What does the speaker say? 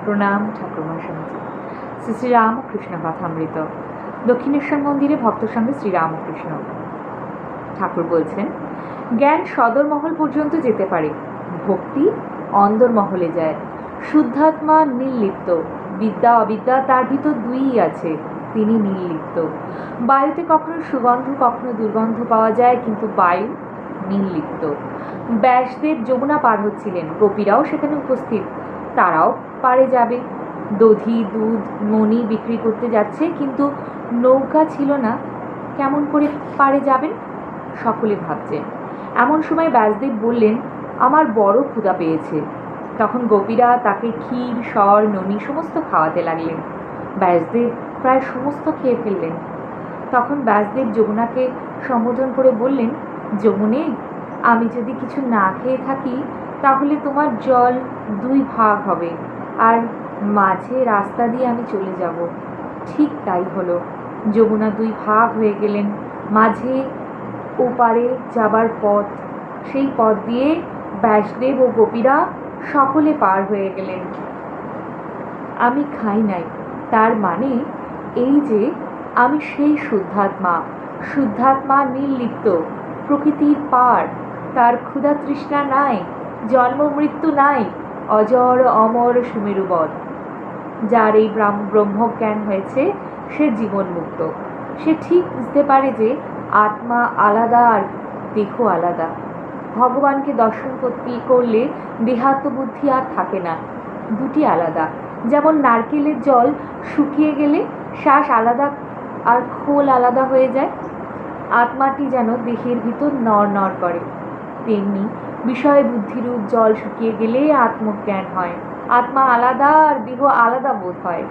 প্রণাম ঠাকুরমা স্বামীজি। শ্রী শ্রী রামকৃষ্ণ কথামৃত। দক্ষিণেশ্বর মন্দিরে ভক্ত সঙ্গে শ্রীরামকৃষ্ণ ঠাকুর বলছেন, জ্ঞান সদর মহল পর্যন্ত যেতে পারে, ভক্তি অন্দর মহলে যায়। শুদ্ধাত্মা নির্লিপ্ত, বিদ্যা অবিদ্যা তার ভিতর দুইই আছে, তিনি নির্লিপ্ত। বায়ুতে কখনো সুগন্ধ কখনো দুর্গন্ধ পাওয়া যায়, কিন্তু বায়ু নির্লিপ্ত। ব্যাসদেব যমুনা পার হচ্ছিলেন, গোপীরাও সেখানে উপস্থিত, তারাও পারে যাবে। দধি দুধ মণি বিক্রি করতে যাচ্ছে, কিন্তু নৌকা ছিল না, কেমন করে পারে যাবেন? সকলে ভাবছেন। এমন সময় ব্যাসদেব বললেন, আমার বড় ক্ষুধা পেয়েছে। তখন গোপীরা তাকে ক্ষীর সর ননি সমস্ত খাওয়াতে লাগলেন। ব্যাসদেব প্রায় সমস্ত খেয়ে ফেললেন। তখন ব্যাসদেব যমুনাকে সম্বোধন করে বললেন, যমুনে, আমি যদি কিছু না খেয়ে থাকি তাহলে তোমার জল দুই ভাগ হবে, আর মাঝে রাস্তা দিয়ে আমি চলে যাব। ঠিক তাই হলো। যমুনা দুই ভাগ হয়ে গেলেন। মাঝে ওপারে যাবার পথ, সেই পথ দিয়ে ব্যাসদেব ও গোপীরা সকলে পার হয়ে গেলেন। আমি খাই নাই, তার মানে এই যে আমি সেই শুদ্ধাত্মা। শুদ্ধাত্মা নির্লিপ্ত, প্রকৃতির পার, তার ক্ষুধা তৃষ্ণা নাই, জন্ম মৃত্যু নাই, অজর অমর সুমেরুবৎ। যার এই ব্রহ্মজ্ঞান হয়েছে সে জীবনমুক্ত। সে ঠিক বুঝতে পারে যে আত্মা আলাদা আর দেহ আলাদা। ভগবানকে দর্শন করলে দেহাত্মবুদ্ধি আর থাকে না, দুটি আলাদা। যেমন নারকেলের জল শুকিয়ে গেলে শ্বাস আলাদা আর খোল আলাদা হয়ে যায়, আত্মাটি যেন দেহের ভিতর নড় করে, তেমনি বিষয় বুদ্ধিরূপ জল শুকিয়ে গেলে আত্মজ্ঞান হয়। আত্মা আলাদা আর দেহ আলাদা বোধ হয়।